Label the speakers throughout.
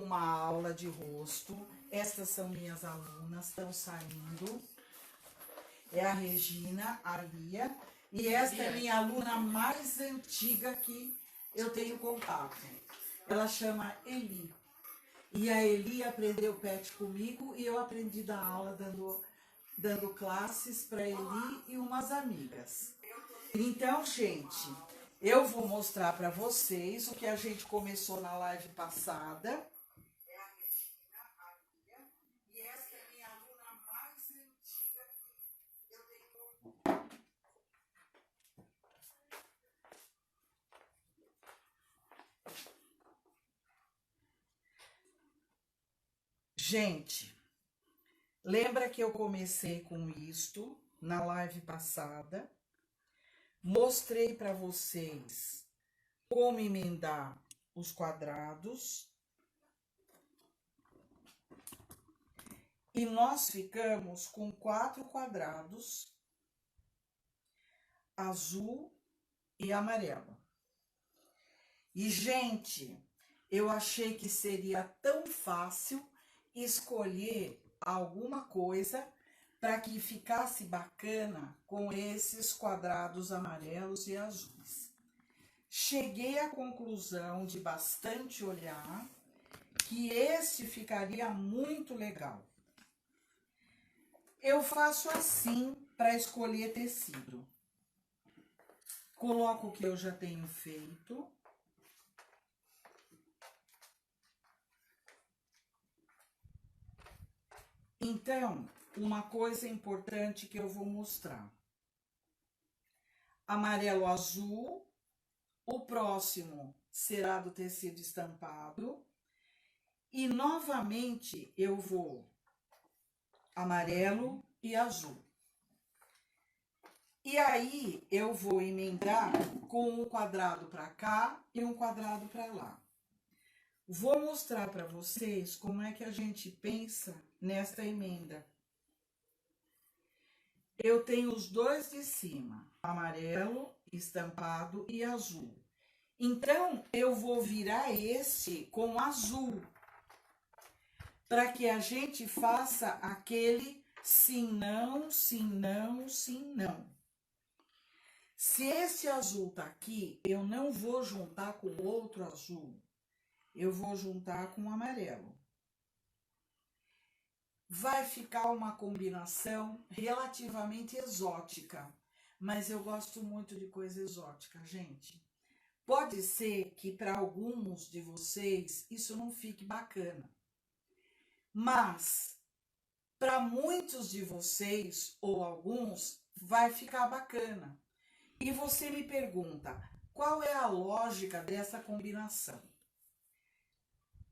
Speaker 1: uma aula de rosto. Estas são minhas alunas, estão saindo. É a Regina, a Lia, e esta é minha aluna mais antiga que eu tenho contato. Ela chama Eli. E a Eli aprendeu PET comigo e eu aprendi da aula dando classes para Eli e umas amigas. Então, gente, eu vou mostrar para vocês o que a gente começou na live passada. É a Regina, a Lia, e esta é minha aluna mais antiga que eu tenho. Gente, lembra que eu comecei com isto na live passada? Mostrei para vocês como emendar os quadrados. E nós ficamos com 4 quadrados, azul e amarelo. E, gente, eu achei que seria tão fácil escolher alguma coisa para que ficasse bacana com esses quadrados amarelos e azuis. Cheguei à conclusão, de bastante olhar, que este ficaria muito legal. Eu faço assim para escolher tecido. Coloco o que eu já tenho feito. Então, uma coisa importante que eu vou mostrar. Amarelo azul, o próximo será do tecido estampado. E novamente eu vou amarelo e azul. E aí eu vou emendar com um quadrado para cá e um quadrado para lá. Vou mostrar para vocês como é que a gente pensa nesta emenda. Eu tenho os dois de cima, amarelo, estampado e azul. Então, eu vou virar esse com azul, para que a gente faça aquele sim, não, sim, não, sim, não. Se esse azul tá aqui, eu não vou juntar com outro azul. Eu vou juntar com o amarelo. Vai ficar uma combinação relativamente exótica, mas eu gosto muito de coisa exótica, gente. Pode ser que para alguns de vocês isso não fique bacana, mas para muitos de vocês ou alguns vai ficar bacana. E você me pergunta, qual é a lógica dessa combinação?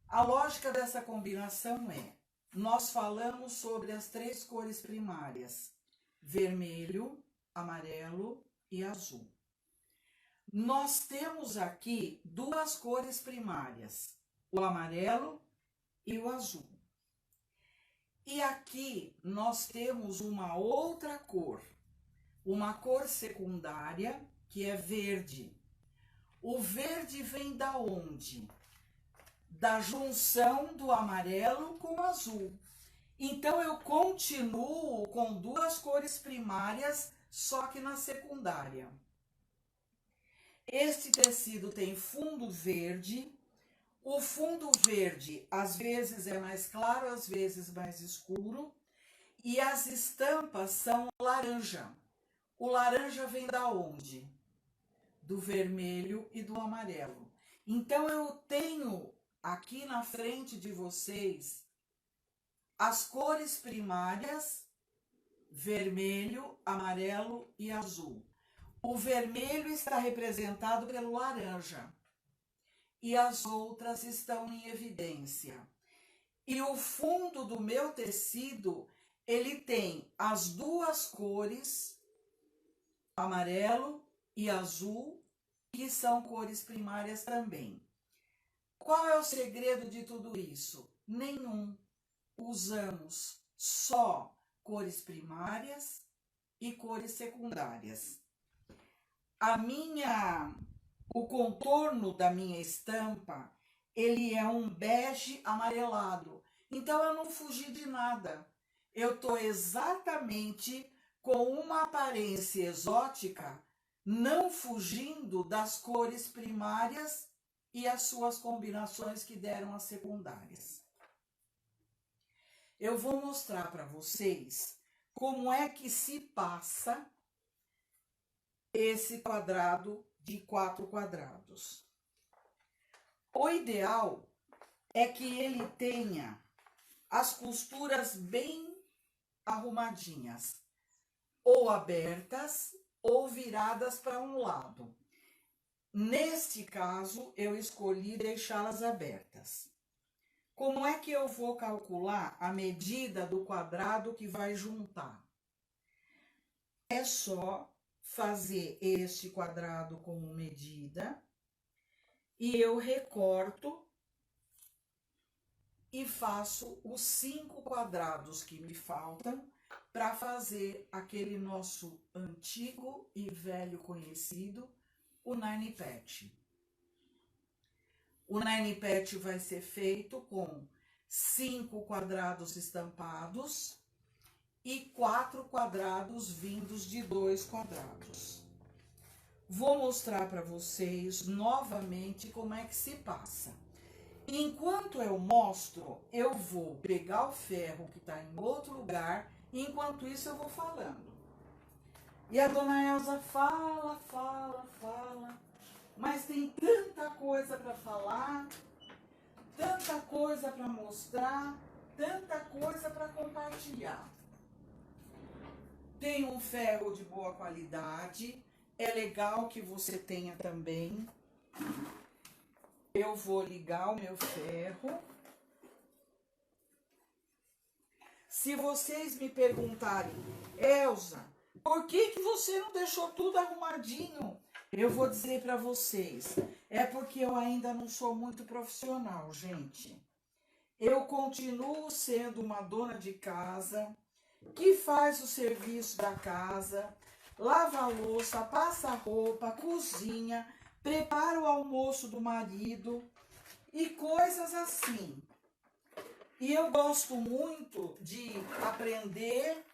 Speaker 1: A lógica dessa combinação é, nós falamos sobre as 3 cores primárias, vermelho, amarelo e azul. Nós temos aqui 2 cores primárias, o amarelo e o azul. E aqui nós temos uma outra cor, uma cor secundária, que é verde. O verde vem da onde? Da junção do amarelo com o azul. Então, eu continuo com 2 cores primárias, só que na secundária. Este tecido tem fundo verde. O fundo verde, às vezes é mais claro, às vezes mais escuro. E as estampas são laranja. O laranja vem da onde? Do vermelho e do amarelo. Então, eu tenho aqui na frente de vocês as cores primárias, vermelho, amarelo e azul. O vermelho está representado pelo laranja e as outras estão em evidência. E o fundo do meu tecido, ele tem as 2 cores, amarelo e azul, que são cores primárias também. Qual é o segredo de tudo isso? Nenhum. Usamos só cores primárias e cores secundárias. O contorno da minha estampa, ele é um bege amarelado. Então eu não fugi de nada. Eu estou exatamente com uma aparência exótica, não fugindo das cores primárias e as suas combinações que deram as secundárias. Eu vou mostrar para vocês como é que se passa esse quadrado de 4 quadrados. O ideal é que ele tenha as costuras bem arrumadinhas, ou abertas ou viradas para um lado. Neste caso, eu escolhi deixá-las abertas. Como é que eu vou calcular a medida do quadrado que vai juntar? É só fazer este quadrado como medida e eu recorto e faço os 5 quadrados que me faltam para fazer aquele nosso antigo e velho conhecido, o Nine Patch. O Nine Patch vai ser feito com 5 quadrados estampados e 4 quadrados vindos de 2 quadrados. Vou mostrar para vocês novamente como é que se passa. Enquanto eu mostro, eu vou pegar o ferro que está em outro lugar, e enquanto isso eu vou falando. E a dona Elza fala, mas tem tanta coisa para falar, tanta coisa para mostrar, tanta coisa para compartilhar. Tem um ferro de boa qualidade, é legal que você tenha também. Eu vou ligar o meu ferro. Se vocês me perguntarem, Elza, por que você não deixou tudo arrumadinho? Eu vou dizer para vocês, é porque eu ainda não sou muito profissional, gente. Eu continuo sendo uma dona de casa, que faz o serviço da casa, lava a louça, passa a roupa, cozinha, prepara o almoço do marido e coisas assim. E eu gosto muito de aprender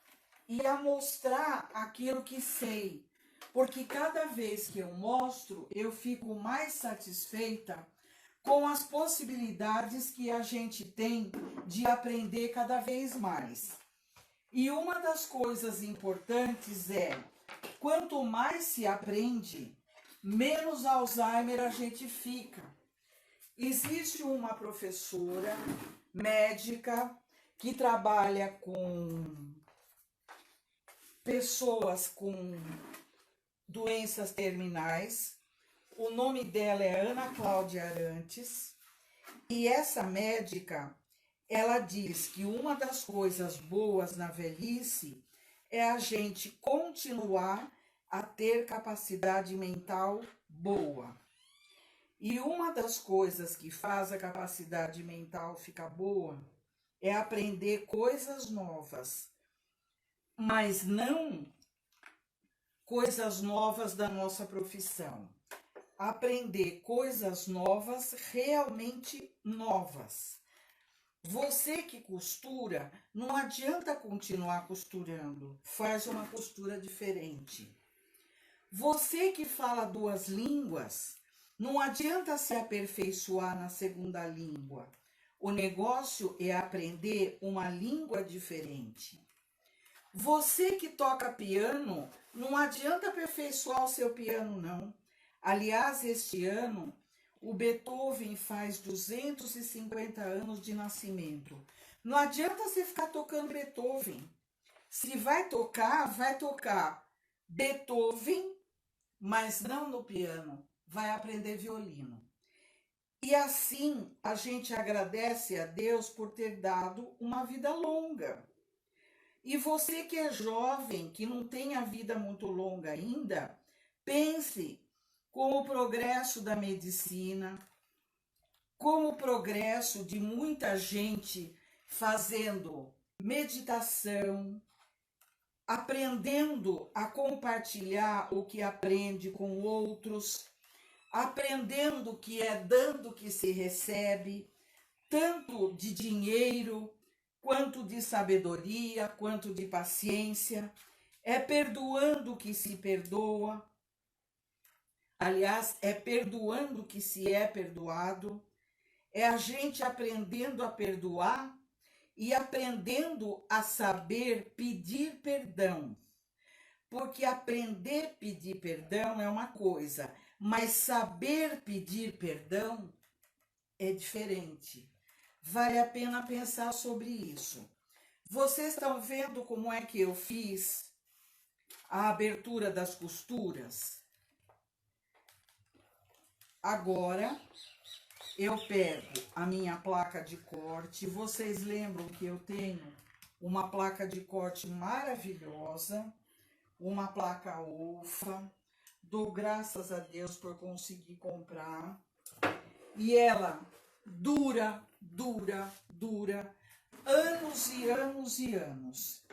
Speaker 1: e a mostrar aquilo que sei, porque cada vez que eu mostro, eu fico mais satisfeita com as possibilidades que a gente tem de aprender cada vez mais. E uma das coisas importantes é, quanto mais se aprende, menos Alzheimer a gente fica. Existe uma professora médica que trabalha com pessoas com doenças terminais. O nome dela é Ana Cláudia Arantes. E essa médica, ela diz que uma das coisas boas na velhice é a gente continuar a ter capacidade mental boa. E uma das coisas que faz a capacidade mental ficar boa é aprender coisas novas, mas não coisas novas da nossa profissão. Aprender coisas novas, realmente novas. Você que costura, não adianta continuar costurando, faz uma costura diferente. Você que fala 2 línguas, não adianta se aperfeiçoar na segunda língua. O negócio é aprender uma língua diferente. Você que toca piano, não adianta aperfeiçoar o seu piano, não. Aliás, este ano, o Beethoven faz 250 anos de nascimento. Não adianta você ficar tocando Beethoven. Se vai tocar Beethoven, mas não no piano. Vai aprender violino. E assim a gente agradece a Deus por ter dado uma vida longa. E você que é jovem, que não tem a vida muito longa ainda, pense com o progresso da medicina, com o progresso de muita gente fazendo meditação, aprendendo a compartilhar o que aprende com outros, aprendendo que é dando que se recebe, tanto de dinheiro, quanto de sabedoria, quanto de paciência, é perdoando que se perdoa, aliás, é perdoando que se é perdoado, é a gente aprendendo a perdoar e aprendendo a saber pedir perdão. Porque aprender a pedir perdão é uma coisa, mas saber pedir perdão é diferente. Vale a pena pensar sobre isso. Vocês estão vendo como é que eu fiz a abertura das costuras? Agora eu pego a minha placa de corte. Vocês lembram que eu tenho uma placa de corte maravilhosa, uma placa UFA. Dou graças a Deus por conseguir comprar. E ela dura anos e anos e anos.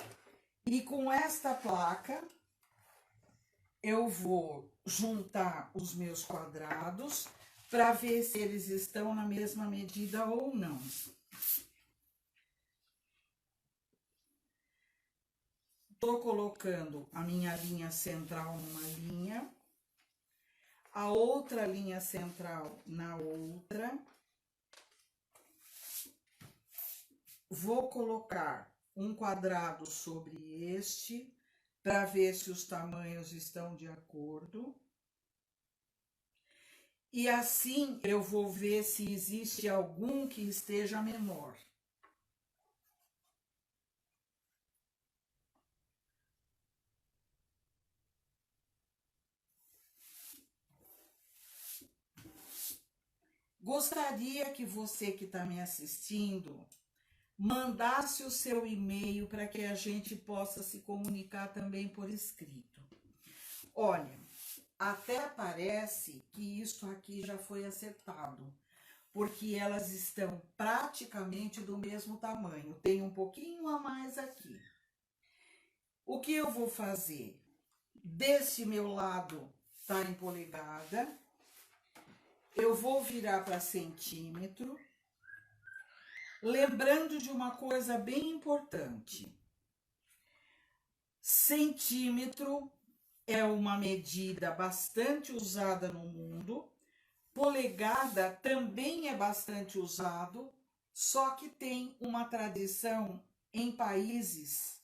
Speaker 1: E com esta placa eu vou juntar os meus quadrados para ver se eles estão na mesma medida ou não. Estou colocando a minha linha central numa linha, a outra linha central na outra. Vou colocar um quadrado sobre este, para ver se os tamanhos estão de acordo. E assim eu vou ver se existe algum que esteja menor. Gostaria que você que está me assistindo mandasse o seu e-mail para que a gente possa se comunicar também por escrito. Olha, até parece que isso aqui já foi acertado, porque elas estão praticamente do mesmo tamanho. Tem um pouquinho a mais aqui. O que eu vou fazer? Deste meu lado tá em polegada. Eu vou virar para centímetro. Lembrando de uma coisa bem importante. Centímetro é uma medida bastante usada no mundo. Polegada também é bastante usado, só que tem uma tradição em países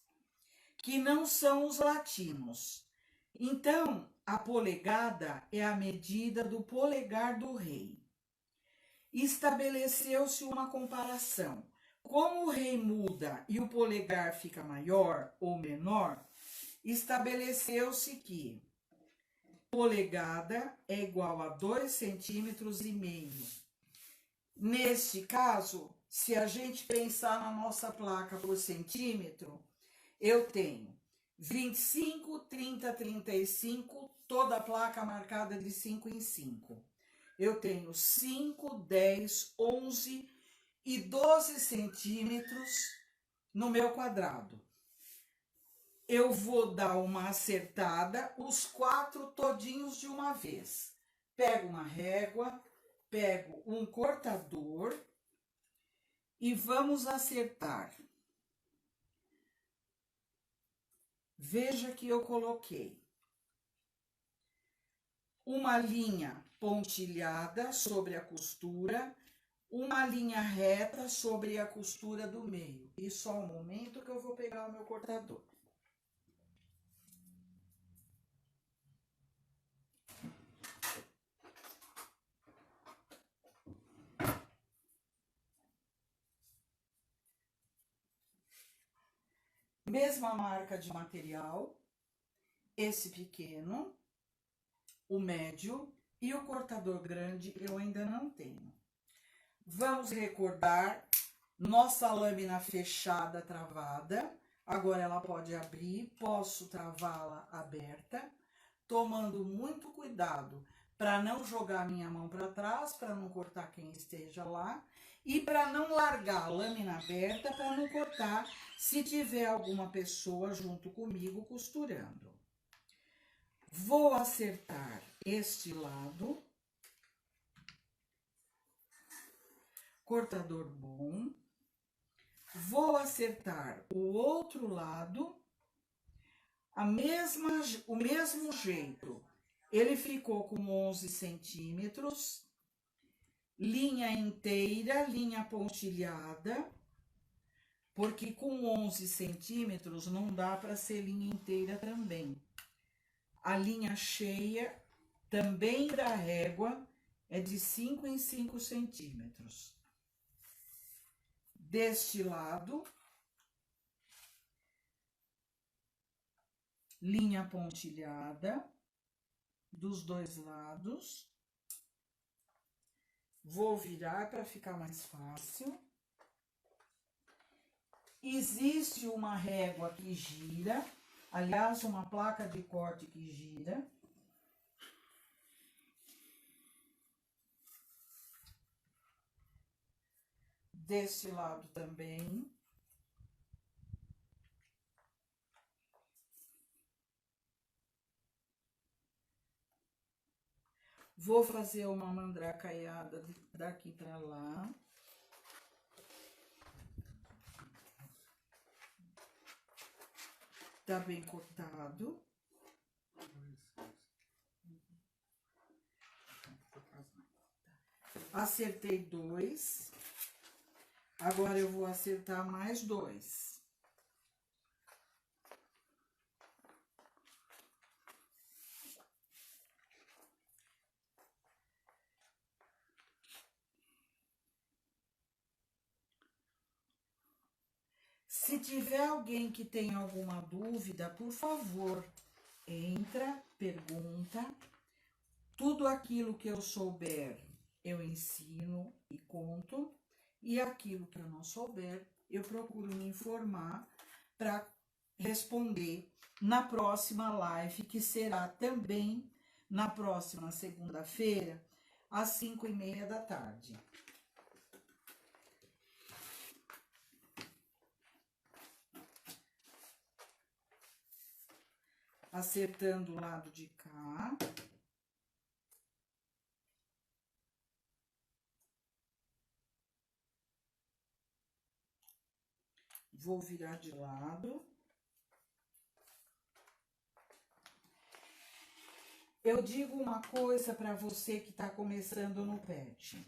Speaker 1: que não são os latinos. Então, a polegada é a medida do polegar do rei. Estabeleceu-se uma comparação. Como o rei muda e o polegar fica maior ou menor, estabeleceu-se que polegada é igual a 2,5 centímetros. Neste caso, se a gente pensar na nossa placa por centímetro, eu tenho 25, 30, 35, toda a placa marcada de 5 em 5. Eu tenho 5, 10, 11 e 12 centímetros no meu quadrado. Eu vou dar uma acertada, os 4 todinhos de uma vez. Pego uma régua, pego um cortador e vamos acertar. Veja que eu coloquei uma linha pontilhada sobre a costura, uma linha reta sobre a costura do meio. E só um momento que eu vou pegar o meu cortador. Mesma marca de material, esse pequeno, o médio e o cortador grande eu ainda não tenho. Vamos recordar nossa lâmina fechada travada. Agora ela pode abrir, posso travá-la aberta, tomando muito cuidado para não jogar minha mão para trás, para não cortar quem esteja lá, e para não largar a lâmina aberta, para não cortar se tiver alguma pessoa junto comigo costurando. Vou acertar este lado cortador bom. Vou acertar o outro lado, o mesmo jeito. Ele ficou com 11 centímetros, linha inteira, linha pontilhada, porque com 11 centímetros não dá para ser linha inteira também. A linha cheia, também da régua, é de 5 em 5 centímetros. Deste lado, linha pontilhada, dos dois lados. Vou virar para ficar mais fácil. Existe uma régua que gira, aliás, uma placa de corte que gira. Desse lado também. Vou fazer uma mandracaiada daqui para lá. Tá bem cortado. Acertei 2. Agora eu vou acertar mais 2. Se tiver alguém que tem alguma dúvida, por favor, entra, pergunta. Tudo aquilo que eu souber, eu ensino e conto. E aquilo que eu não souber, eu procuro me informar para responder na próxima live, que será também na próxima segunda-feira, às 5:30 da tarde. Acertando o lado de cá. Vou virar de lado. Eu digo uma coisa para você que está começando no pet.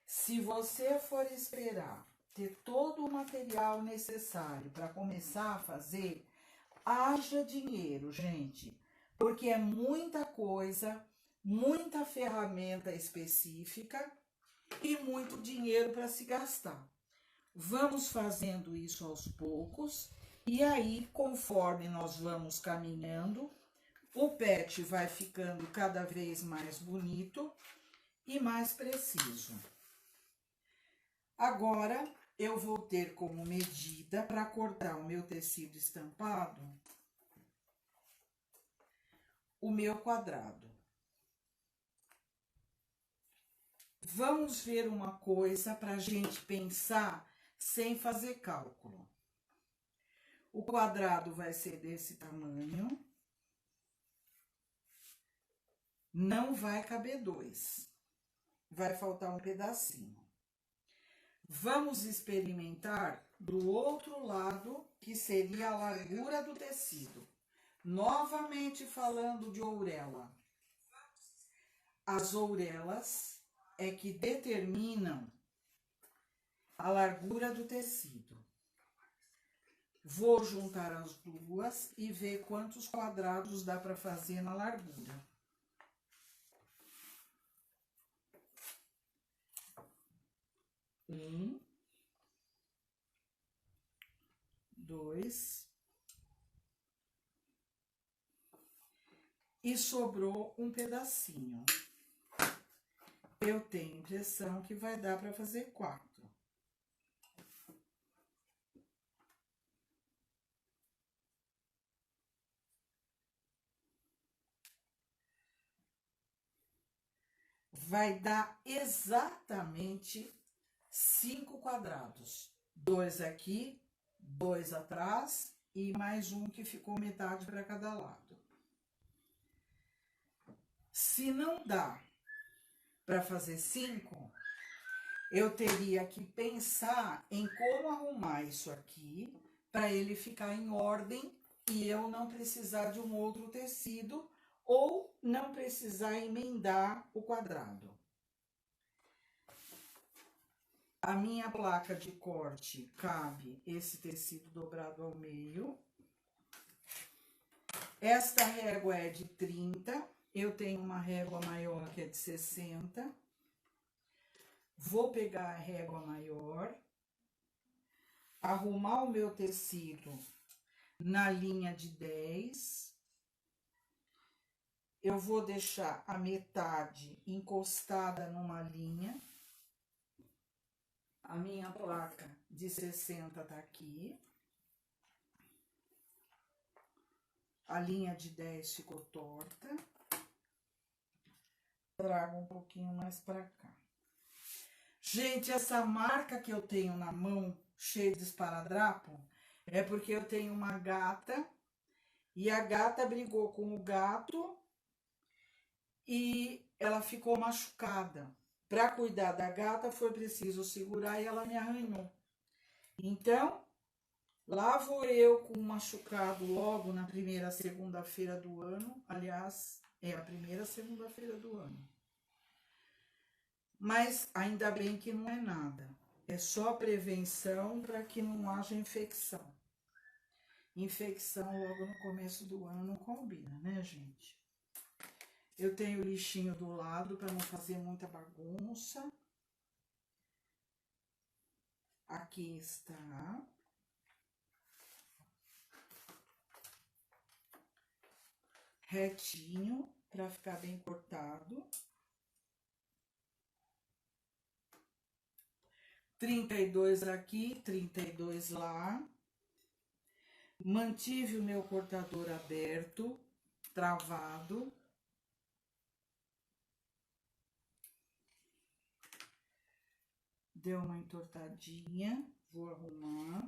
Speaker 1: Se você for esperar ter todo o material necessário para começar a fazer, haja dinheiro, gente, porque é muita coisa, muita ferramenta específica e muito dinheiro para se gastar. Vamos fazendo isso aos poucos e aí, conforme nós vamos caminhando, o pet vai ficando cada vez mais bonito e mais preciso. Agora, eu vou ter como medida para cortar o meu tecido estampado o meu quadrado. Vamos ver uma coisa para a gente pensar sem fazer cálculo. O quadrado vai ser desse tamanho. Não vai caber 2. Vai faltar um pedacinho. Vamos experimentar do outro lado, que seria a largura do tecido. Novamente falando de ourela. As ourelas é que determinam a largura do tecido. Vou juntar as duas e ver quantos quadrados dá para fazer na largura. 1, 2, e sobrou um pedacinho. Eu tenho impressão que vai dar para fazer 4. Vai dar exatamente 5 quadrados. 2 aqui, 2 atrás e mais um que ficou metade para cada lado. Se não dá para fazer 5, eu teria que pensar em como arrumar isso aqui para ele ficar em ordem e eu não precisar de um outro tecido ou não precisar emendar o quadrado. A minha placa de corte cabe esse tecido dobrado ao meio. Esta régua é de 30, eu tenho uma régua maior que é de 60. Vou pegar a régua maior, arrumar o meu tecido na linha de 10. Eu vou deixar a metade encostada numa linha. A minha placa de 60 tá aqui. A linha de 10 ficou torta. Trago um pouquinho mais pra cá. Gente, essa marca que eu tenho na mão, cheia de esparadrapo, é porque eu tenho uma gata e a gata brigou com o gato e ela ficou machucada. Para cuidar da gata foi preciso segurar e ela me arranhou. Então, lá vou eu com um machucado logo na primeira segunda-feira do ano. Aliás, é a primeira segunda-feira do ano. Mas ainda bem que não é nada. É só prevenção para que não haja infecção. Infecção logo no começo do ano não combina, né, gente? Eu tenho o lixinho do lado para não fazer muita bagunça. Aqui está. Retinho, para ficar bem cortado. 32 aqui, 32 lá. Mantive o meu cortador aberto, travado. Deu uma entortadinha, vou arrumar.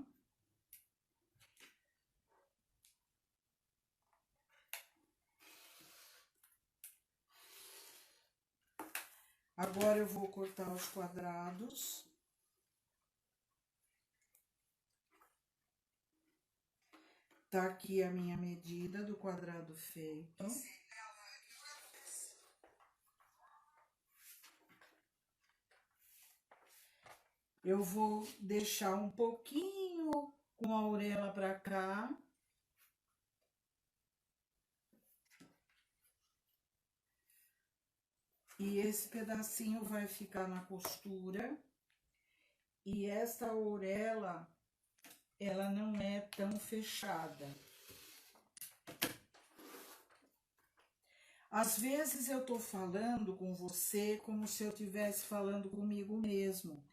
Speaker 1: Agora eu vou cortar os quadrados. Tá aqui a minha medida do quadrado feito. Eu vou deixar um pouquinho com a orelha para cá. E esse pedacinho vai ficar na costura. E esta orelha, ela não é tão fechada. Às vezes eu tô falando com você como se eu estivesse falando comigo mesmo.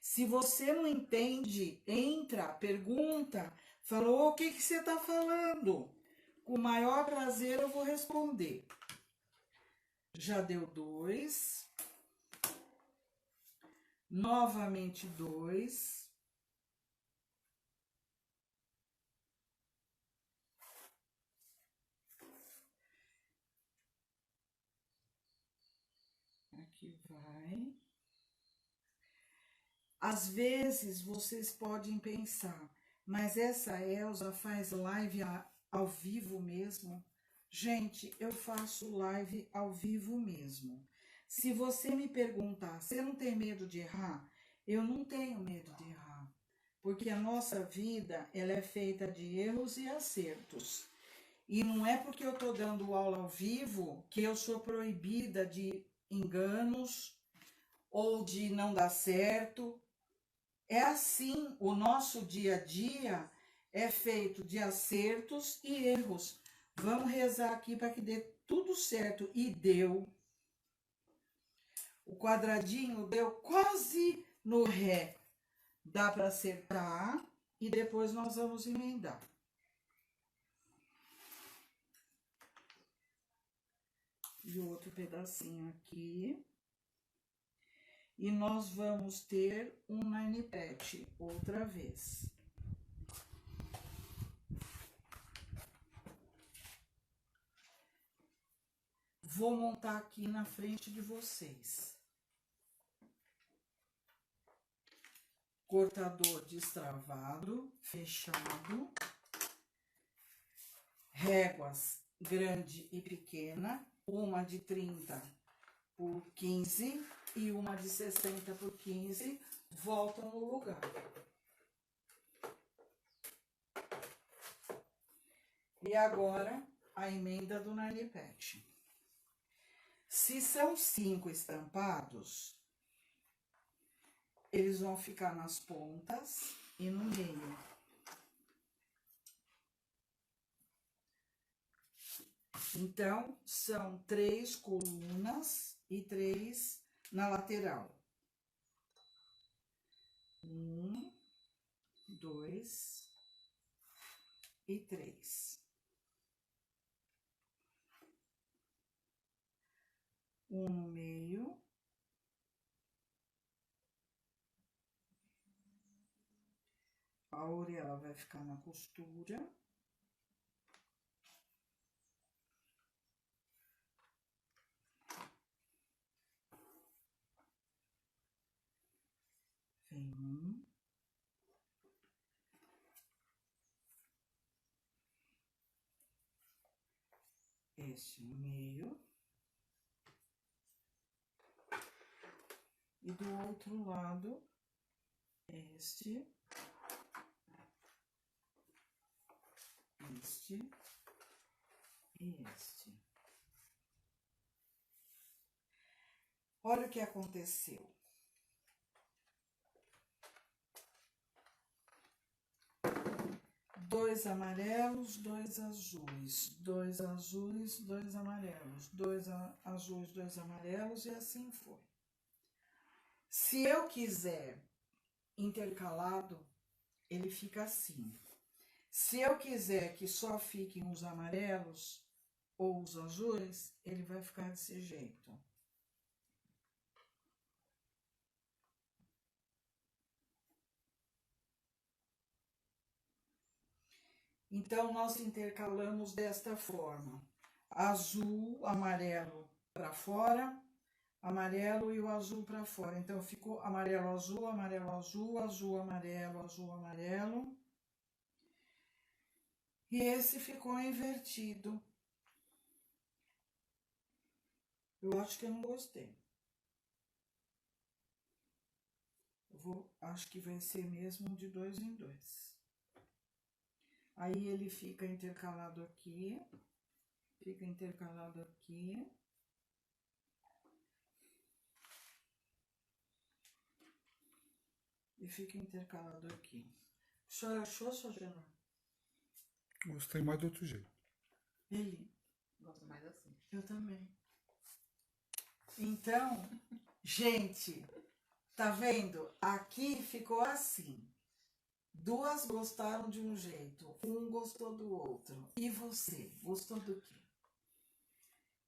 Speaker 1: Se você não entende, entra, pergunta, falou, o que que você tá falando? Com o maior prazer eu vou responder. Já deu 2. Novamente 2. Aqui vai. Às vezes vocês podem pensar, mas essa Elza faz live ao vivo mesmo? Gente, eu faço live ao vivo mesmo. Se você me perguntar, você não tem medo de errar? Eu não tenho medo de errar, porque a nossa vida ela é feita de erros e acertos. E não é porque eu estou dando aula ao vivo que eu sou proibida de enganos ou de não dar certo. É assim, o nosso dia a dia é feito de acertos e erros. Vamos rezar aqui para que dê tudo certo. E deu. O quadradinho deu quase no ré. Dá para acertar e depois nós vamos emendar. E outro pedacinho aqui. E nós vamos ter um nine pet outra vez. Vou montar aqui na frente de vocês. cortador destravado, fechado, réguas grande e pequena, uma de 30 por 15 e uma de 60 por 15, voltam no lugar. E agora, a emenda do Nanipet. Se são 5 estampados, eles vão ficar nas pontas e no meio. Então, são 3 colunas e 3 na lateral. 1, 2 e 3. 1 no meio. A auréola vai ficar na costura. Vem 1. Este no meio. E do outro lado, este e este. Olha o que aconteceu. Dois amarelos, 2 azuis, 2 azuis, 2 amarelos, 2 azuis, 2 amarelos, e assim foi. Se eu quiser intercalado, ele fica assim. Se eu quiser que só fiquem os amarelos ou os azuis, ele vai ficar desse jeito. Então, nós intercalamos desta forma. Azul, amarelo para fora, amarelo e o azul para fora. Então, ficou amarelo, azul, amarelo, azul, azul, amarelo, azul, amarelo. E esse ficou invertido. Eu acho que eu não gostei. Acho que vai ser mesmo de 2 em 2. Aí ele fica intercalado aqui, fica intercalado aqui. E fica intercalado aqui. A senhora achou, Sojana?
Speaker 2: Gostei mais do outro jeito.
Speaker 1: Ele?
Speaker 3: Gosto mais assim.
Speaker 1: Eu também. Então, gente, tá vendo? Aqui ficou assim. 2 gostaram de um jeito, 1 gostou do outro. E você, gostou do quê?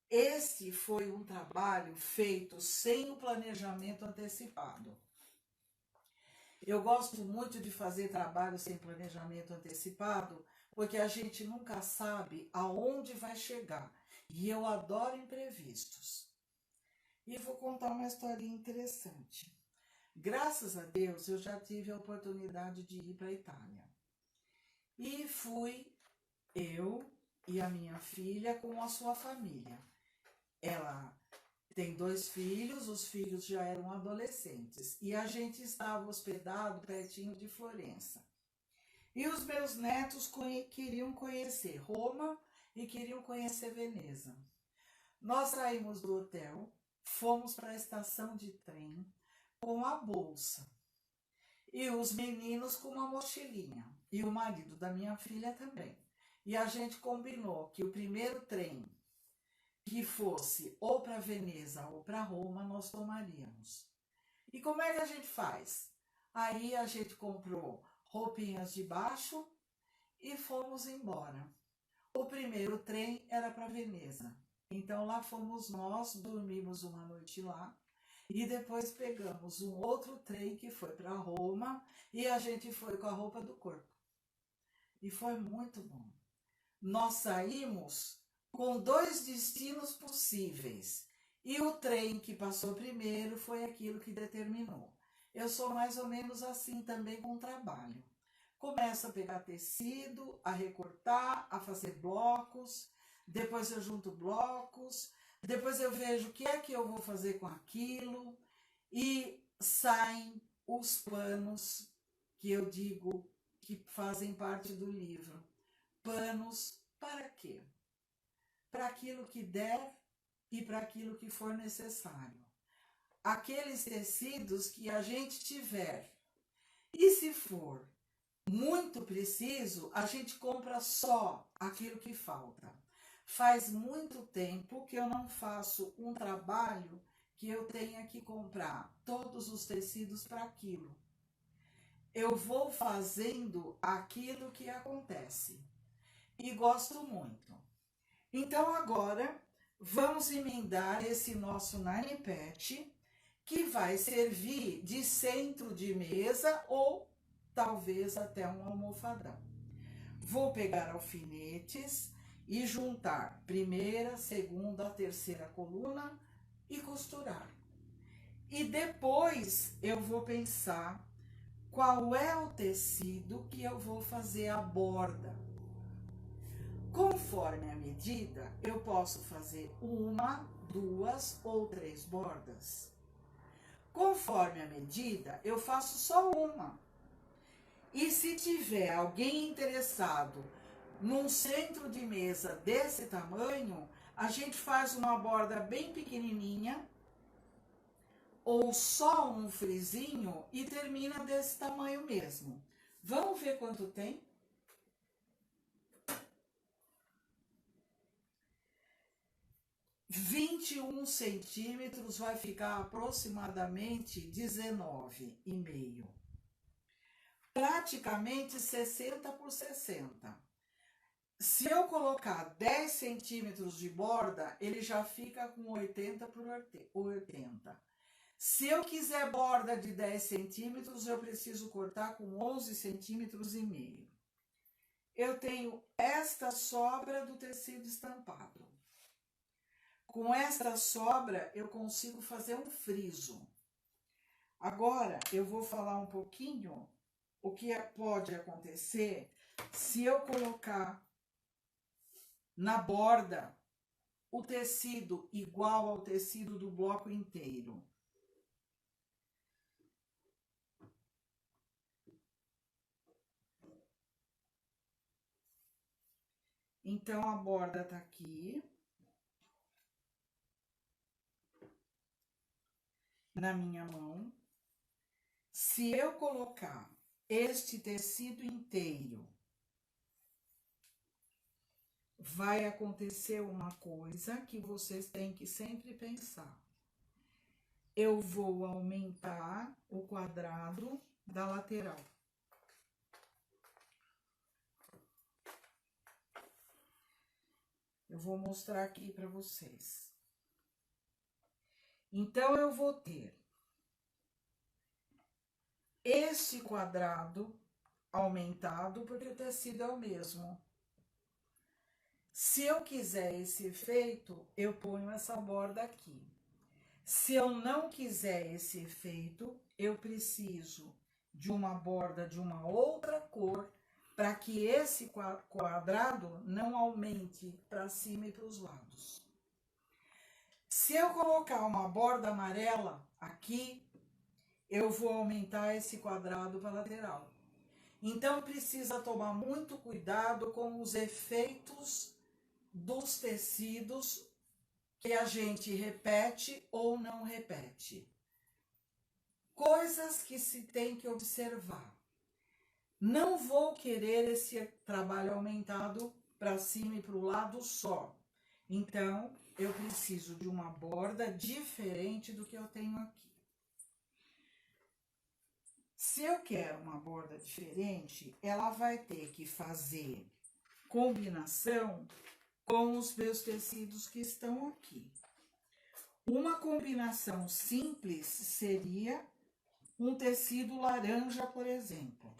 Speaker 1: Esse foi um trabalho feito sem o planejamento antecipado. Eu gosto muito de fazer trabalho sem planejamento antecipado, porque a gente nunca sabe aonde vai chegar. E eu adoro imprevistos. E vou contar uma historinha interessante. Graças a Deus, eu já tive a oportunidade de ir para a Itália. E fui eu e a minha filha com a sua família. Ela tem 2 filhos, os filhos já eram adolescentes. E a gente estava hospedado pertinho de Florença. E os meus netos queriam conhecer Roma e queriam conhecer Veneza. Nós saímos do hotel, fomos para a estação de trem com a bolsa. E os meninos com uma mochilinha. E o marido da minha filha também. E a gente combinou que o primeiro trem que fosse ou para Veneza ou para Roma, nós tomaríamos. E como é que a gente faz? Aí a gente comprou roupinhas de baixo e fomos embora. O primeiro trem era para Veneza. Então lá fomos nós, dormimos uma noite lá. E depois pegamos um outro trem que foi para Roma e a gente foi com a roupa do corpo. E foi muito bom. Nós saímos com 2 destinos possíveis. E o trem que passou primeiro foi aquilo que determinou. eu sou mais ou menos assim também com o trabalho. Começo a pegar tecido, a recortar, a fazer blocos, depois eu junto blocos, depois eu vejo o que é que eu vou fazer com aquilo e saem os panos que eu digo que fazem parte do livro. Panos para quê? Para aquilo que der e para aquilo que for necessário. Aqueles tecidos que a gente tiver. E se for muito preciso, a gente compra só aquilo que falta. Faz muito tempo que eu não faço um trabalho que eu tenha que comprar todos os tecidos para aquilo. Eu vou fazendo aquilo que acontece. E gosto muito. Então agora vamos emendar esse nosso Nine Pet, que vai servir de centro de mesa ou talvez até um almofadão. Vou pegar alfinetes e juntar primeira, segunda, terceira coluna e costurar. E depois eu vou pensar qual é o tecido que eu vou fazer a borda. Conforme a medida, eu posso fazer 1, 2 ou 3 bordas. Conforme a medida, eu faço só uma. E se tiver alguém interessado num centro de mesa desse tamanho, a gente faz uma borda bem pequenininha ou só um frisinho e termina desse tamanho mesmo. Vamos ver quanto tem? (21 centímetros) vai ficar aproximadamente 19,5. Praticamente 60 por 60. Se eu colocar 10 centímetros de borda, ele já fica com 80 por 80. Se eu quiser borda de 10 centímetros, eu preciso cortar com 11 centímetros e meio. Eu tenho esta sobra do tecido estampado. Com esta sobra, eu consigo fazer um friso. Agora, eu vou falar um pouquinho o que pode acontecer se eu colocar na borda o tecido igual ao tecido do bloco inteiro. Então, a borda tá aqui. Na minha mão. Se eu colocar este tecido inteiro, vai acontecer uma coisa que vocês têm que sempre pensar. Eu vou aumentar o quadrado da lateral. Eu vou mostrar aqui para vocês. Então, eu vou ter este quadrado aumentado, porque o tecido é o mesmo. Se eu quiser esse efeito, eu ponho essa borda aqui. Se eu não quiser esse efeito, eu preciso de uma borda de uma outra cor, para que esse quadrado não aumente para cima e para os lados. Se eu colocar uma borda amarela aqui, eu vou aumentar esse quadrado para a lateral. Então, precisa tomar muito cuidado com os efeitos dos tecidos que a gente repete ou não repete. Coisas que se tem que observar. Não vou querer esse trabalho aumentado para cima e para o lado só. Então, eu preciso de uma borda diferente do que eu tenho aqui. Se eu quero uma borda diferente, ela vai ter que fazer combinação com os meus tecidos que estão aqui. Uma combinação simples seria um tecido laranja, por exemplo.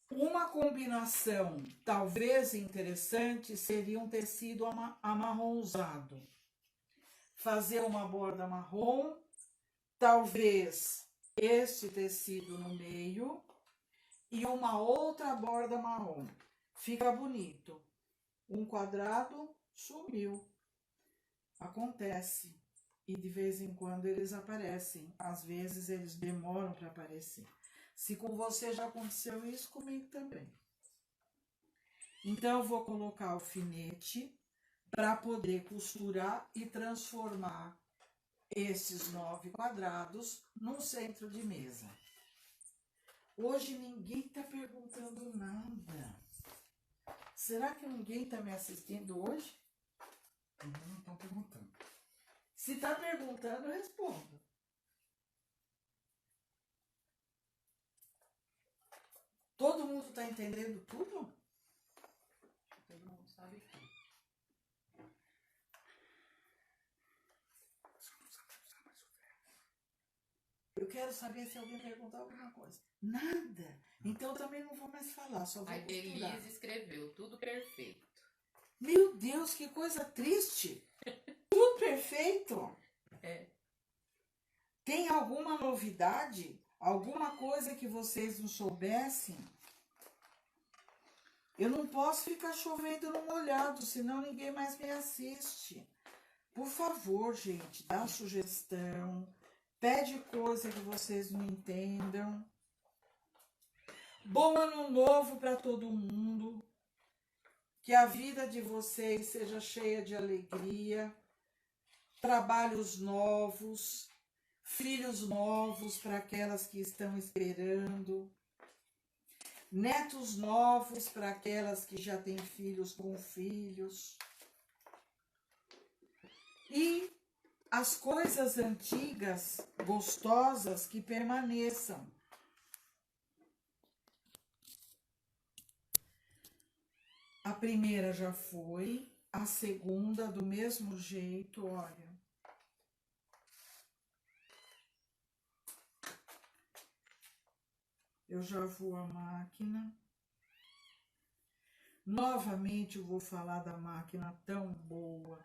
Speaker 1: Uma combinação talvez interessante seria um tecido amarronzado. Fazer uma borda marrom, talvez este tecido no meio e uma outra borda marrom. Fica bonito. Um quadrado sumiu. Acontece. E de vez em quando eles aparecem. Às vezes eles demoram para aparecer. Se com você já aconteceu isso, comigo também. Então eu vou colocar alfinete para poder costurar e transformar esses 9 quadrados num centro de mesa. Hoje ninguém está perguntando nada. Será que ninguém está me assistindo hoje?
Speaker 2: Não estão perguntando.
Speaker 1: Se está perguntando, eu respondo. Todo mundo está entendendo tudo?
Speaker 3: Todo mundo sabe tudo.
Speaker 1: Eu quero saber se alguém perguntar alguma coisa. Nada. Então também não vou mais falar, só vou
Speaker 3: A
Speaker 1: costurar.
Speaker 3: Elise escreveu, tudo perfeito.
Speaker 1: Meu Deus, que coisa triste. Tudo perfeito.
Speaker 3: É.
Speaker 1: Tem alguma novidade? Alguma coisa que vocês não soubessem? Eu não posso ficar chovendo no molhado, senão ninguém mais me assiste. Por favor, gente, dá sugestão. Pede coisa que vocês não entendam. Bom ano novo para todo mundo. Que a vida de vocês seja cheia de alegria. Trabalhos novos. Filhos novos para aquelas que estão esperando. Netos novos para aquelas que já têm filhos com filhos. E as coisas antigas, gostosas, que permaneçam. A primeira já foi, a segunda do mesmo jeito, olha. Eu já vou à máquina. Novamente eu vou falar da máquina tão boa,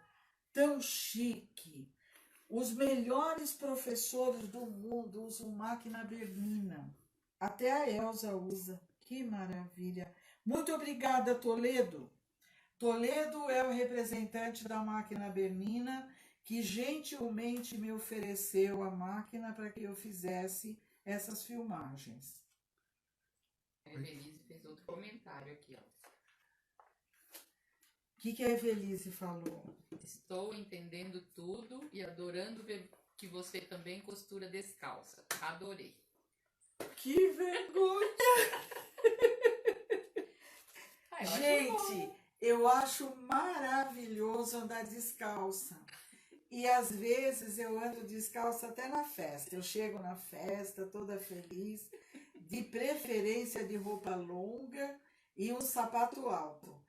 Speaker 1: tão chique. Os melhores professores do mundo usam máquina Bernina. Até a Elsa usa. Que maravilha. Muito obrigada, Toledo. Toledo é o representante da máquina Bernina que gentilmente me ofereceu a máquina para que eu fizesse essas filmagens.
Speaker 3: A Elise fez outro comentário aqui, ó.
Speaker 1: O que a Evelise falou?
Speaker 3: Estou entendendo tudo e adorando ver que você também costura descalça. Adorei.
Speaker 1: Que vergonha!
Speaker 3: Eu acho
Speaker 1: Gente,
Speaker 3: bom.
Speaker 1: eu acho maravilhoso andar descalça. E às vezes eu ando descalça até na festa. Eu chego na festa toda feliz, de preferência de roupa longa e um sapato alto.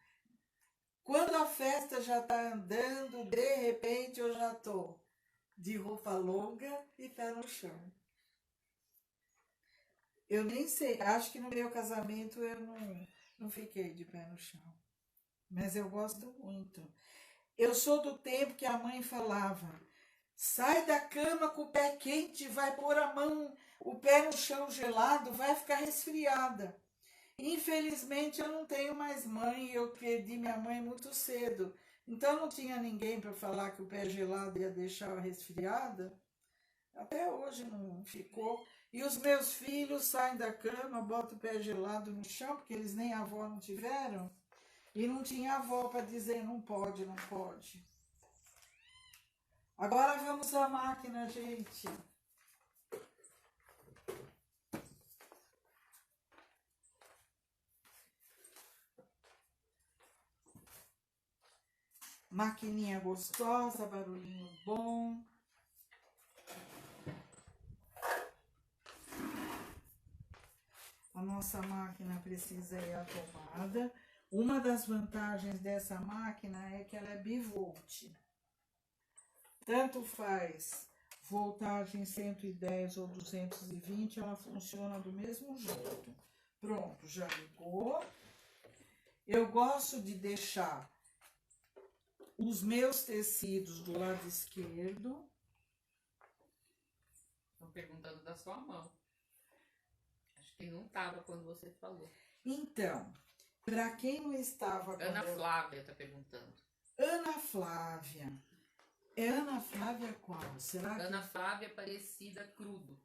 Speaker 1: Quando a festa já está andando, de repente eu já estou de roupa longa e pé no chão. Eu nem sei, acho que no meu casamento eu não fiquei de pé no chão. Mas eu gosto muito. Eu sou do tempo que a mãe falava, sai da cama com o pé quente, vai pôr a mão, o pé no chão gelado, vai ficar resfriada. Infelizmente eu não tenho mais mãe, eu perdi minha mãe muito cedo. Então não tinha ninguém para falar que o pé gelado ia deixar resfriada. Até hoje não ficou. E os meus filhos saem da cama, botam o pé gelado no chão, porque eles nem avó não tiveram. E não tinha avó para dizer não pode, não pode. Agora vamos à máquina, gente. Maquininha gostosa, barulhinho bom. A nossa máquina precisa ir à tomada. Uma das vantagens dessa máquina é que ela é bivolt. Tanto faz voltagem 110 ou 220, ela funciona do mesmo jeito. Pronto, já ligou. Eu gosto de deixar os meus tecidos do lado esquerdo.
Speaker 3: Estão perguntando da sua mão. Acho que não estava quando você falou.
Speaker 1: Então, para quem não estava...
Speaker 3: Ana Flávia está perguntando.
Speaker 1: Ana Flávia. É Ana Flávia qual? Será que...
Speaker 3: Ana Flávia Aparecida Crudo.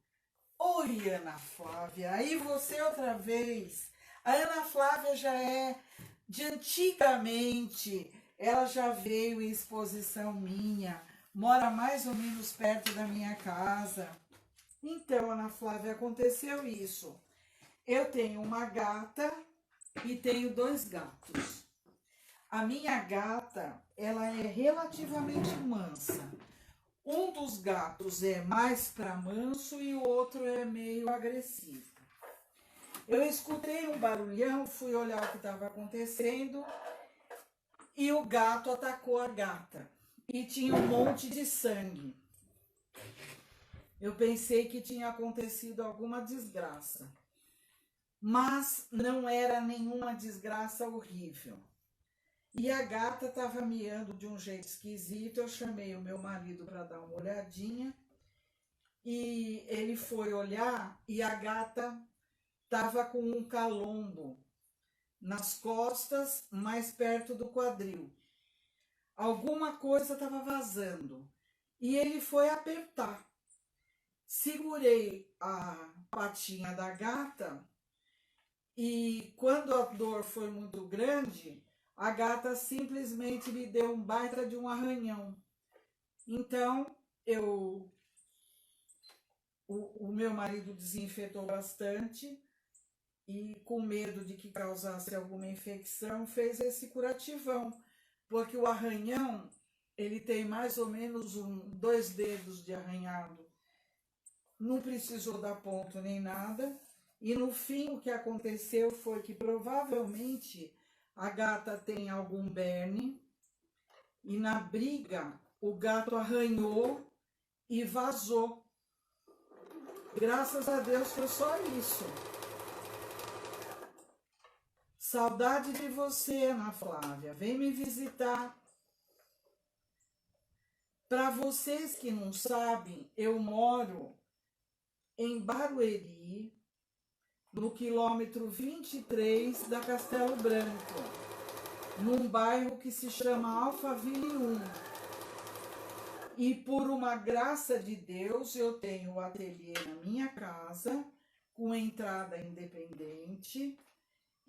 Speaker 1: Oi, Ana Flávia. Aí você outra vez. A Ana Flávia já é de antigamente. Ela já veio em exposição minha. Mora mais ou menos perto da minha casa. Então, Ana Flávia, aconteceu isso. Eu tenho uma gata e tenho 2 gatos. A minha gata, ela é relativamente mansa. Um dos gatos é mais para manso e o outro é meio agressivo. Eu escutei um barulhão, fui olhar o que estava acontecendo e o gato atacou a gata. E tinha um monte de sangue. Eu pensei que tinha acontecido alguma desgraça. Mas não era nenhuma desgraça horrível. E a gata estava miando de um jeito esquisito. Eu chamei o meu marido para dar uma olhadinha. E ele foi olhar e a gata estava com um calombo nas costas, mais perto do quadril. Alguma coisa estava vazando. E ele foi apertar. Segurei a patinha da gata e quando a dor foi muito grande, a gata simplesmente me deu um baita de um arranhão. Então, o meu marido desinfetou bastante e com medo de que causasse alguma infecção, fez esse curativão. Porque o arranhão, ele tem mais ou menos 2 dedos de arranhado. Não precisou dar ponto nem nada. E no fim o que aconteceu foi que provavelmente a gata tem algum berne. E na briga o gato arranhou e vazou. Graças a Deus foi só isso. Saudade de você, Ana Flávia. Vem me visitar. Para vocês que não sabem, eu moro em Barueri, no quilômetro 23 da Castelo Branco, num bairro que se chama Alphaville 1. E por uma graça de Deus, eu tenho o ateliê na minha casa, com entrada independente,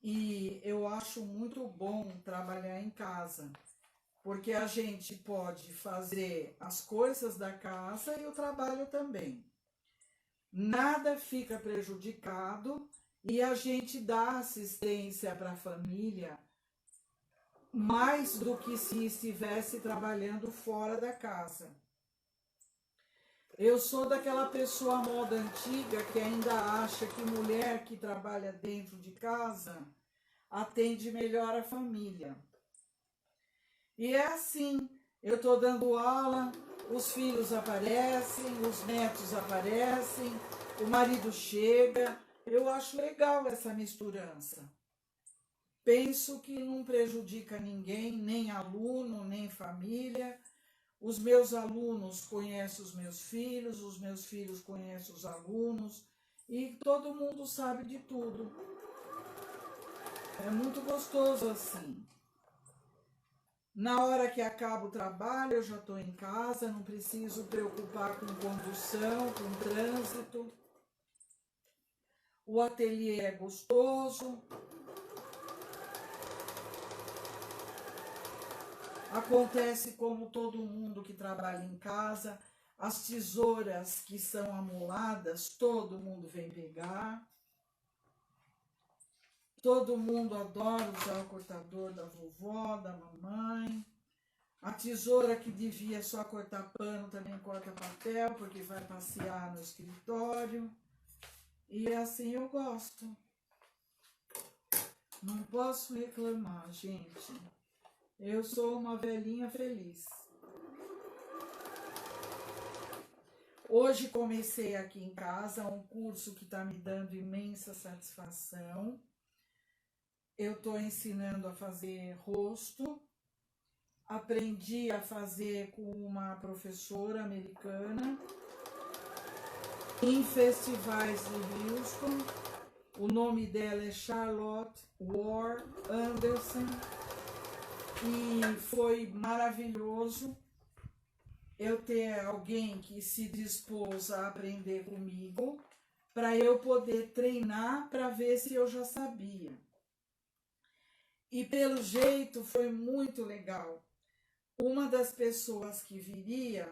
Speaker 1: e eu acho muito bom trabalhar em casa, porque a gente pode fazer as coisas da casa e o trabalho também. Nada fica prejudicado e a gente dá assistência para a família mais do que se estivesse trabalhando fora da casa. Eu sou daquela pessoa moda antiga que ainda acha que mulher que trabalha dentro de casa atende melhor a família. E é assim, eu estou dando aula, os filhos aparecem, os netos aparecem, o marido chega. Eu acho legal essa misturança. Penso que não prejudica ninguém, nem aluno, nem família. Os meus alunos conhecem os meus filhos conhecem os alunos e todo mundo sabe de tudo. É muito gostoso assim. Na hora que acaba o trabalho, eu já estou em casa, não preciso preocupar com condução, com trânsito. O ateliê é gostoso. Acontece como todo mundo que trabalha em casa, as tesouras que são amoladas, todo mundo vem pegar. Todo mundo adora usar o cortador da vovó, da mamãe. A tesoura que devia só cortar pano também corta papel, porque vai passear no escritório. E assim eu gosto. Não posso reclamar, gente. Eu sou uma velhinha feliz. Hoje comecei aqui em casa um curso que está me dando imensa satisfação. Eu estou ensinando a fazer rosto. Aprendi a fazer com uma professora americana. em festivais de Houston. O nome dela é Charlotte Ward Anderson e foi maravilhoso eu ter alguém que se dispôs a aprender comigo para eu poder treinar para ver se eu já sabia. E pelo jeito foi muito legal. Uma das pessoas que viria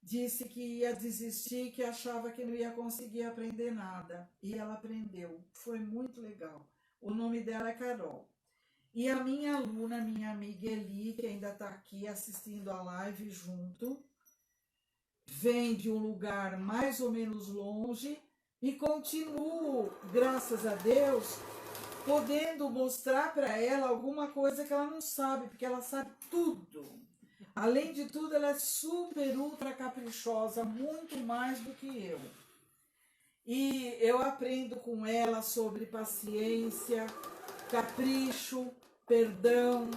Speaker 1: disse que ia desistir, que achava que não ia conseguir aprender nada. E ela aprendeu. Foi muito legal. O nome dela é Carol. E a minha aluna, minha amiga Eli, que ainda está aqui assistindo a live junto, vem de um lugar mais ou menos longe e continuo, graças a Deus, podendo mostrar para ela alguma coisa que ela não sabe, porque ela sabe tudo. Além de tudo, ela é super, ultra caprichosa, muito mais do que eu. E eu aprendo com ela sobre paciência, capricho, perdão,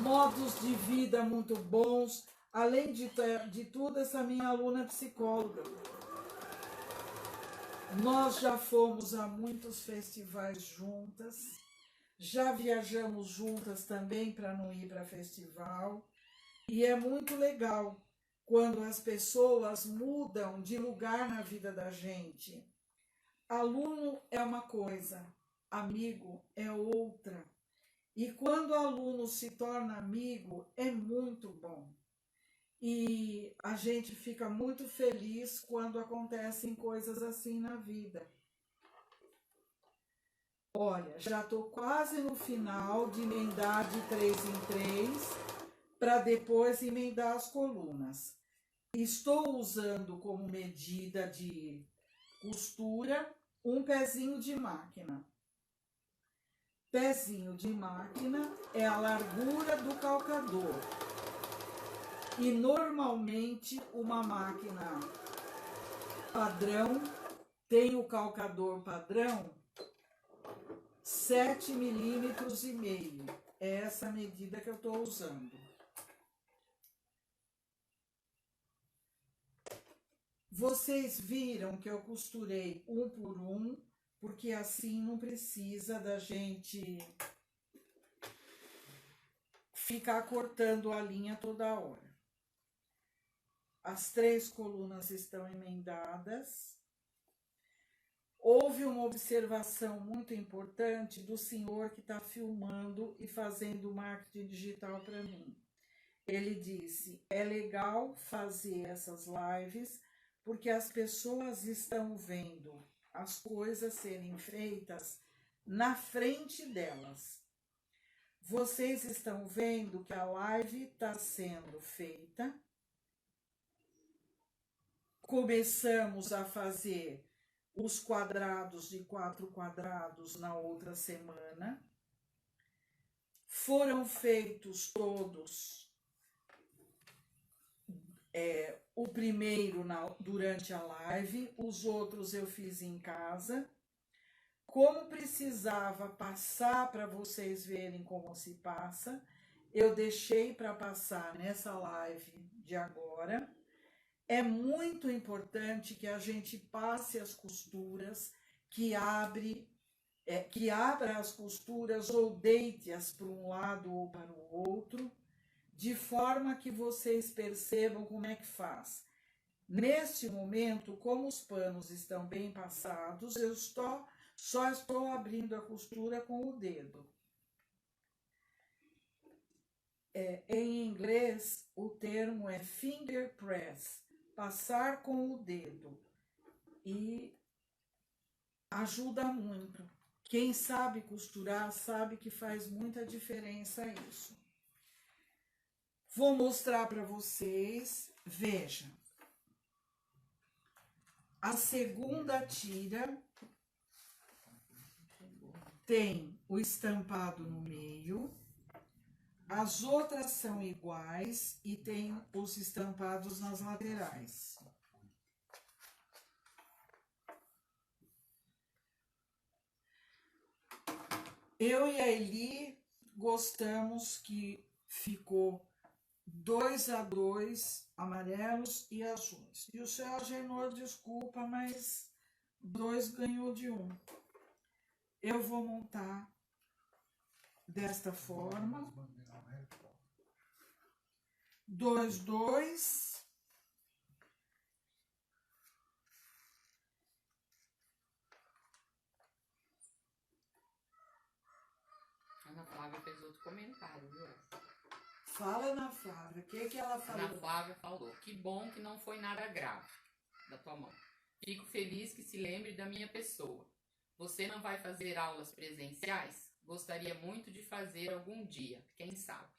Speaker 1: modos de vida muito bons. Além de tudo, essa minha aluna psicóloga. Nós já fomos a muitos festivais juntas, já viajamos juntas também para não ir para festival. E é muito legal quando as pessoas mudam de lugar na vida da gente. Aluno é uma coisa, amigo é outra. E quando o aluno se torna amigo, é muito bom. E a gente fica muito feliz quando acontecem coisas assim na vida. Olha, já estou quase no final de emendar de 3 em 3, para depois emendar as colunas. Estou usando como medida de costura um pezinho de máquina. Pezinho de máquina é a largura do calcador. E normalmente uma máquina padrão tem o calcador padrão 7,5 milímetros. É essa medida que eu estou usando. Vocês viram que eu costurei um por um, porque assim não precisa da gente ficar cortando a linha toda hora. As 3 colunas estão emendadas. Houve uma observação muito importante do senhor que está filmando e fazendo marketing digital para mim. Ele disse, é legal fazer essas lives porque as pessoas estão vendo as coisas serem feitas na frente delas. Vocês estão vendo que a live está sendo feita. Começamos a fazer os quadrados de 4 quadrados na outra semana. Foram feitos todos, o primeiro durante a live, os outros eu fiz em casa. Como precisava passar para vocês verem como se passa, eu deixei para passar nessa live de agora. É muito importante que a gente passe as costuras, que abra as costuras ou deite-as para um lado ou para o outro, de forma que vocês percebam como é que faz. Neste momento, como os panos estão bem passados, eu só estou abrindo a costura com o dedo. Em inglês, o termo é finger press, passar com o dedo, e ajuda muito. Quem sabe costurar sabe que faz muita diferença isso. Vou mostrar para vocês, veja. A segunda tira tem o estampado no meio. As outras são iguais e tem os estampados nas laterais. Eu e a Eli gostamos que ficou 2 a 2 amarelos e azuis. E o seu Agenor, desculpa, mas 2 ganhou de 1. Eu vou montar desta forma. 2, 2.
Speaker 3: Ana Flávia fez outro comentário, viu?
Speaker 1: Fala, Ana Flávia, o que ela falou?
Speaker 3: Ana Flávia falou: que bom que não foi nada grave da tua mão. Fico feliz que se lembre da minha pessoa. Você não vai fazer aulas presenciais? Gostaria muito de fazer algum dia, quem sabe?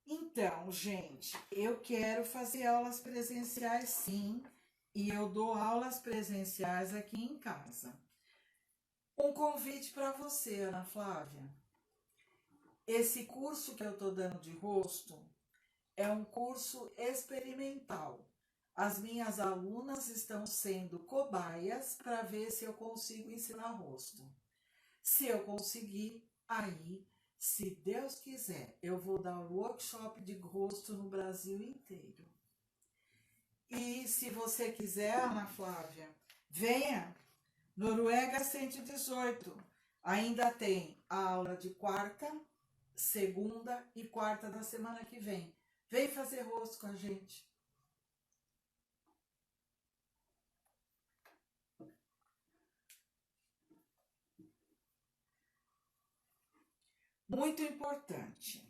Speaker 1: Então, gente, eu quero fazer aulas presenciais sim, e eu dou aulas presenciais aqui em casa. Um convite para você, Ana Flávia. Esse curso que eu estou dando de rosto é um curso experimental. As minhas alunas estão sendo cobaias para ver se eu consigo ensinar rosto. Se eu conseguir, aí, se Deus quiser, eu vou dar um workshop de rosto no Brasil inteiro. E se você quiser, Ana Flávia, venha. Noruega 118. Ainda tem a aula de quarta, segunda e quarta da semana que vem. Vem fazer rosto com a gente. Muito importante.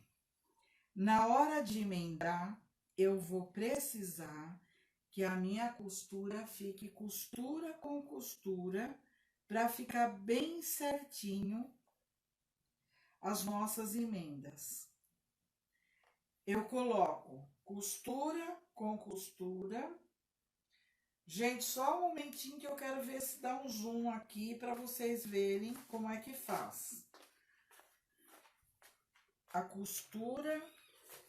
Speaker 1: Na hora de emendar, eu vou precisar que a minha costura fique costura com costura para ficar bem certinho as nossas emendas. Eu coloco costura com costura. Gente, só um momentinho que eu quero ver se dá um zoom aqui para vocês verem como é que faz. A costura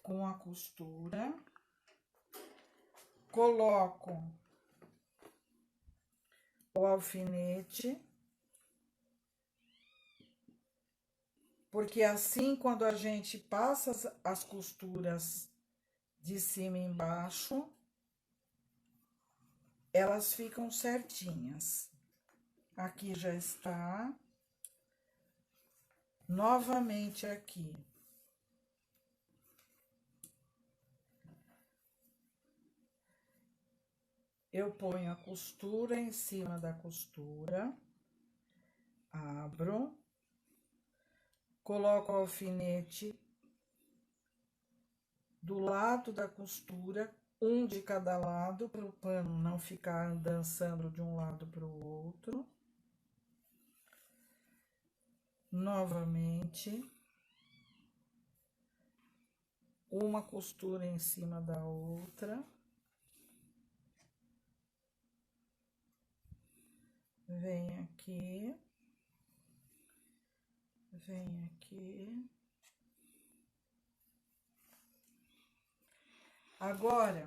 Speaker 1: com a costura. Coloco o alfinete, porque assim, quando a gente passa as costuras de cima e embaixo, elas ficam certinhas. Aqui já está. Novamente aqui. Eu ponho a costura em cima da costura, abro, coloco o alfinete do lado da costura, um de cada lado, para o pano não ficar dançando de um lado para o outro. Novamente, uma costura em cima da outra. Vem aqui, vem aqui. Agora,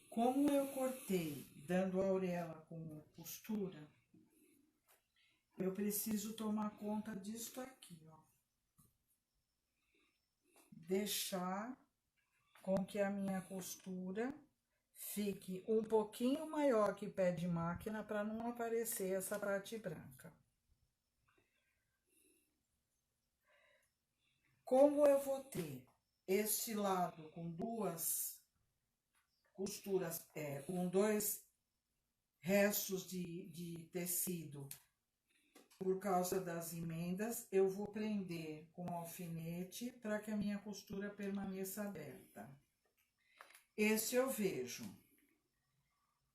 Speaker 1: como eu cortei dando auréola com costura, eu preciso tomar conta disso aqui, ó. Deixar com que a minha costura fique um pouquinho maior que pé de máquina para não aparecer essa parte branca. Como eu vou ter este lado com 2 costuras, com 2 restos de tecido, por causa das emendas, eu vou prender com alfinete para que a minha costura permaneça aberta. Este eu vejo.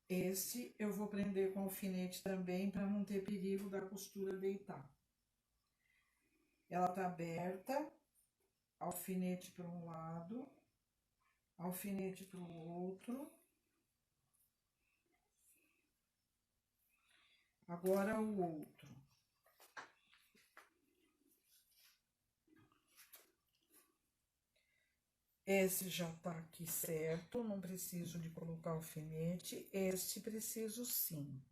Speaker 1: Este eu vou prender com alfinete também para não ter perigo da costura deitar. Ela tá aberta, alfinete para um lado, alfinete para o outro. Agora o outro. Esse já tá aqui certo, não preciso de colocar alfinete. Este preciso sim.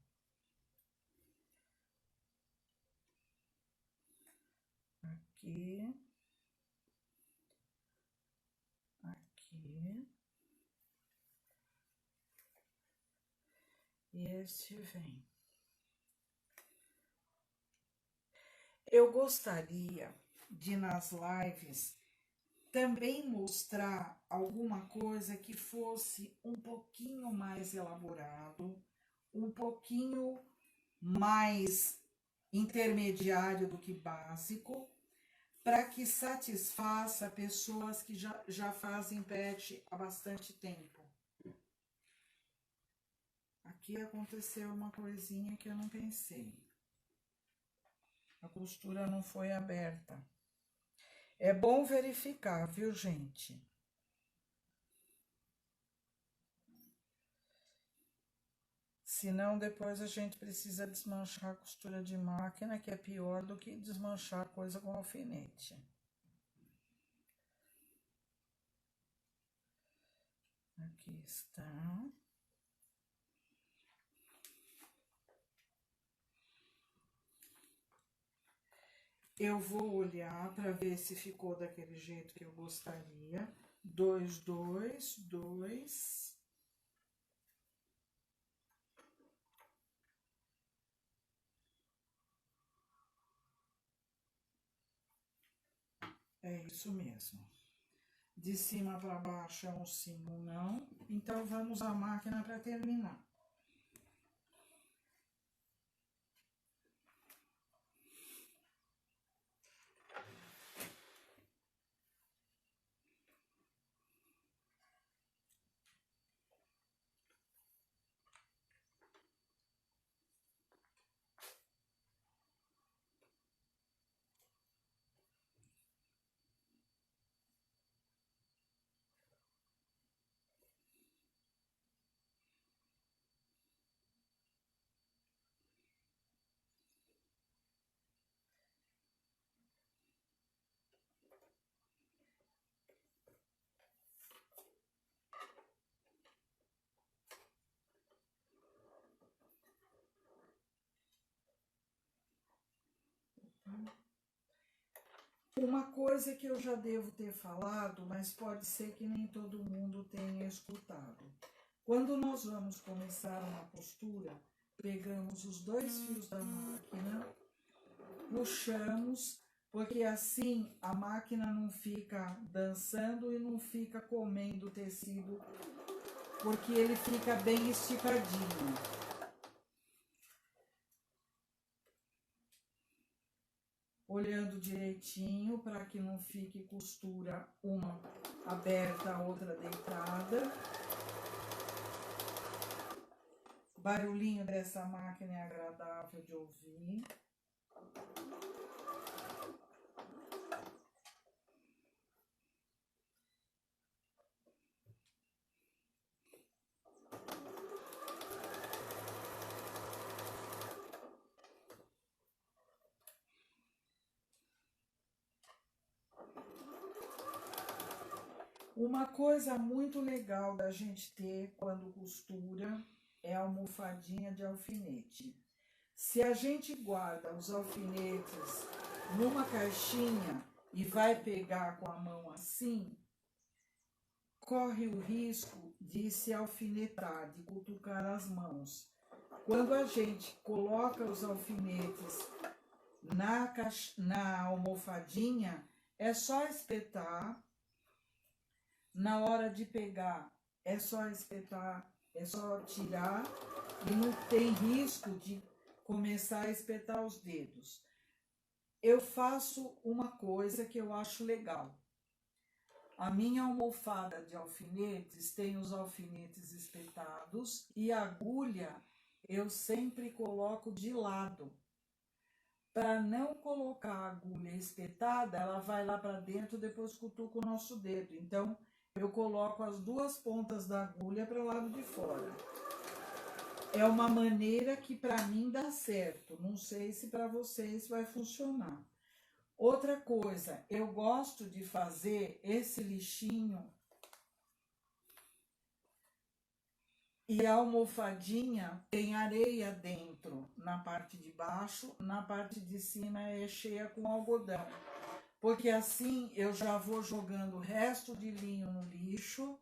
Speaker 1: Aqui. este vem. Eu gostaria de, nas lives, também mostrar alguma coisa que fosse um pouquinho mais elaborado, um pouquinho mais intermediário do que básico, para que satisfaça pessoas que já fazem pet há bastante tempo. Aqui aconteceu uma coisinha que eu não pensei. A costura não foi aberta. É bom verificar, viu, gente? Senão, depois a gente precisa desmanchar a costura de máquina, que é pior do que desmanchar coisa com alfinete. Aqui está. Eu vou olhar para ver se ficou daquele jeito que eu gostaria. 2, 2, 2. É isso mesmo. De cima para baixo é um sim ou não. Então, vamos à máquina para terminar. Uma coisa que eu já devo ter falado, mas pode ser que nem todo mundo tenha escutado. Quando nós vamos começar uma costura, pegamos os 2 fios da máquina, puxamos, porque assim a máquina não fica dançando e não fica comendo o tecido, porque ele fica bem esticadinho. Olhando direitinho para que não fique costura uma aberta, a outra deitada. O barulhinho dessa máquina é agradável de ouvir. Uma coisa muito legal da gente ter quando costura é a almofadinha de alfinete. Se a gente guarda os alfinetes numa caixinha e vai pegar com a mão assim, corre o risco de se alfinetar, de cutucar as mãos. Quando a gente coloca os alfinetes na almofadinha, é só espetar. Na hora de pegar, é só espetar, é só tirar e não tem risco de começar a espetar os dedos. Eu faço uma coisa que eu acho legal. A minha almofada de alfinetes tem os alfinetes espetados e a agulha eu sempre coloco de lado. Para não colocar a agulha espetada, ela vai lá para dentro e depois cutuca o nosso dedo. Então, eu coloco as 2 pontas da agulha para o lado de fora. É uma maneira que para mim dá certo. Não sei se para vocês vai funcionar. Outra coisa, eu gosto de fazer esse lixinho e a almofadinha tem areia dentro, na parte de baixo, na parte de cima é cheia com algodão. Porque assim eu já vou jogando o resto de linho no lixo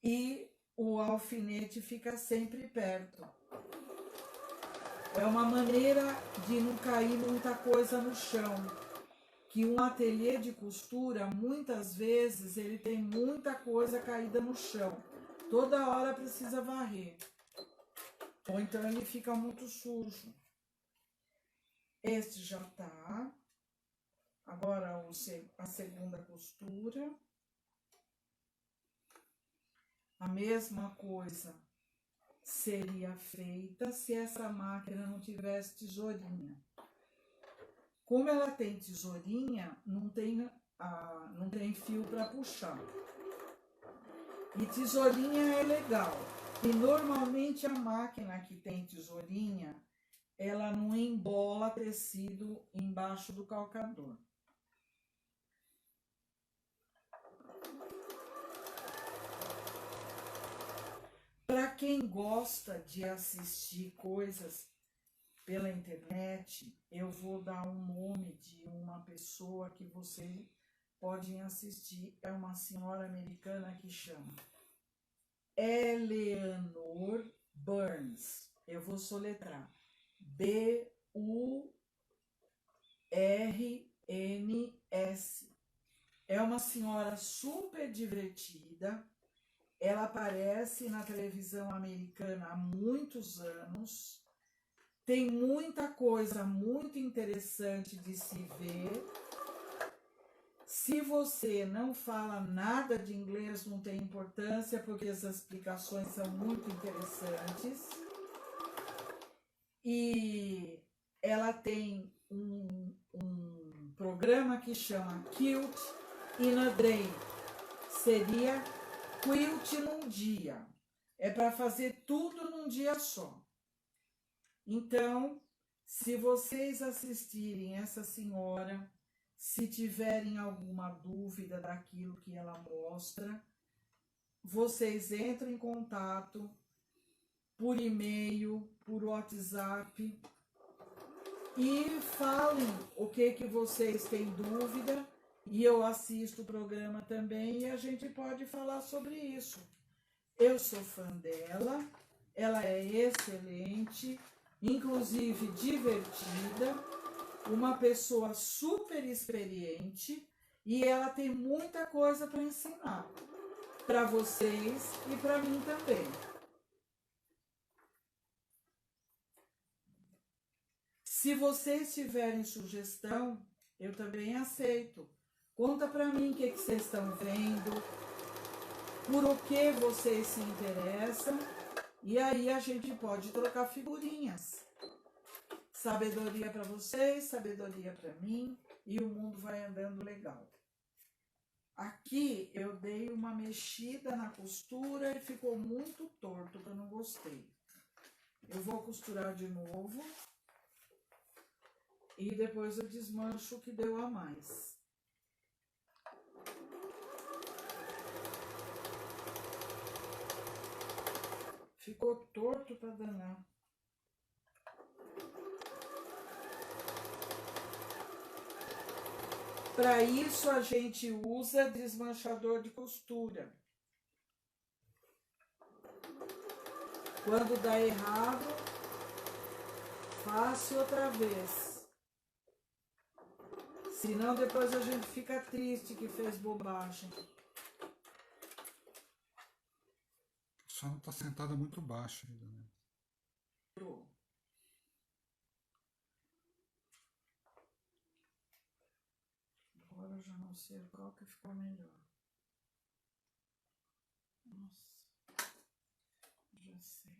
Speaker 1: e o alfinete fica sempre perto. É uma maneira de não cair muita coisa no chão. Que um ateliê de costura, muitas vezes, ele tem muita coisa caída no chão. Toda hora precisa varrer. Ou então ele fica muito sujo. Este já tá. Agora a segunda costura. A mesma coisa seria feita se essa máquina não tivesse tesourinha. Como ela tem tesourinha, não tem fio para puxar. E tesourinha é legal. E normalmente a máquina que tem tesourinha, ela não embola tecido embaixo do calcador. Para quem gosta de assistir coisas pela internet, eu vou dar um nome de uma pessoa que você pode assistir. É uma senhora americana que chama Eleanor Burns. Eu vou soletrar. B-U-R-N-S. É uma senhora super divertida. Ela aparece na televisão americana há muitos anos. Tem muita coisa muito interessante de se ver. Se você não fala nada de inglês, não tem importância, porque as explicações são muito interessantes. E ela tem um programa que chama Quilt in a Day. Seria quilt num dia. É para fazer tudo num dia só. Então, se vocês assistirem essa senhora, se tiverem alguma dúvida daquilo que ela mostra, vocês entram em contato por e-mail, por WhatsApp e falem o que vocês têm dúvida, e eu assisto o programa também e a gente pode falar sobre isso. Eu sou fã dela, ela é excelente, inclusive divertida, uma pessoa super experiente, e ela tem muita coisa para ensinar para vocês e para mim também. Se vocês tiverem sugestão, eu também aceito. Conta para mim o que vocês estão vendo, por o que vocês se interessam, e aí a gente pode trocar figurinhas. Sabedoria para vocês, sabedoria para mim, e o mundo vai andando legal. Aqui eu dei uma mexida na costura e ficou muito torto, que eu não gostei. Eu vou costurar de novo e depois eu desmancho o que deu a mais. Ficou torto para danar. Para isso a gente usa desmanchador de costura. Quando dá errado, faça outra vez. Senão depois a gente fica triste que fez bobagem.
Speaker 2: Só não está sentada muito baixa ainda, né? Agora eu já não sei qual que ficou melhor. Nossa, já sei.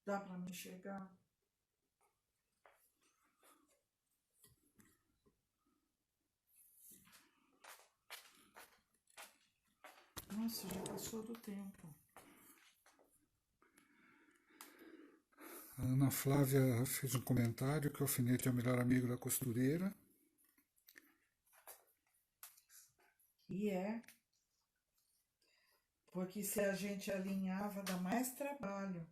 Speaker 2: Dá para me enxergar? Nossa, já passou do tempo. A Ana Flávia fez um comentário que o alfinete é o melhor amigo da costureira. E é. Porque se a gente alinhava, dá mais trabalho.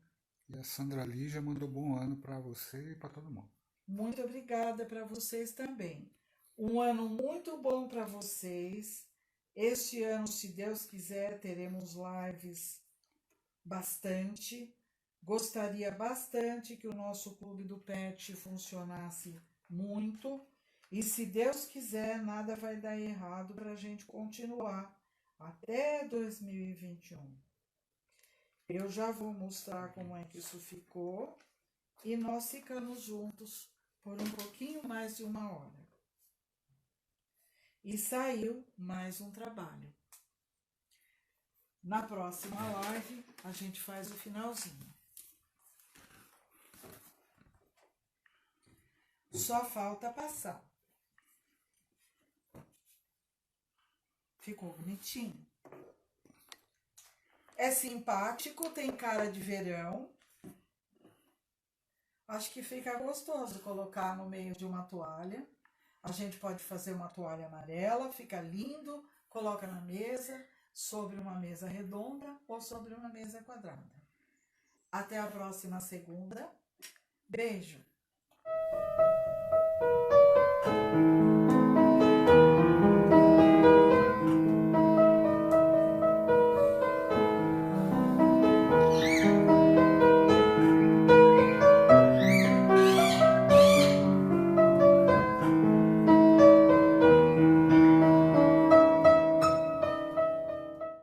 Speaker 2: E a Sandra Lígia mandou bom ano para você e para todo mundo. Muito obrigada para vocês também. Um ano muito bom para vocês.
Speaker 1: Este ano, se Deus quiser, teremos lives bastante. Gostaria bastante que o nosso Clube do Pet funcionasse muito. E se Deus quiser, nada vai dar errado para a gente continuar até 2021. Eu já vou mostrar como é que isso ficou. E nós ficamos juntos por um pouquinho mais de 1 hora. E saiu mais um trabalho. Na próxima live, a gente faz o finalzinho. Só falta passar. Ficou bonitinho. É simpático, tem cara de verão. Acho que fica gostoso colocar no meio de uma toalha. A gente pode fazer uma toalha amarela, fica lindo, coloca na mesa, sobre uma mesa redonda ou sobre uma mesa quadrada. Até a próxima segunda. Beijo!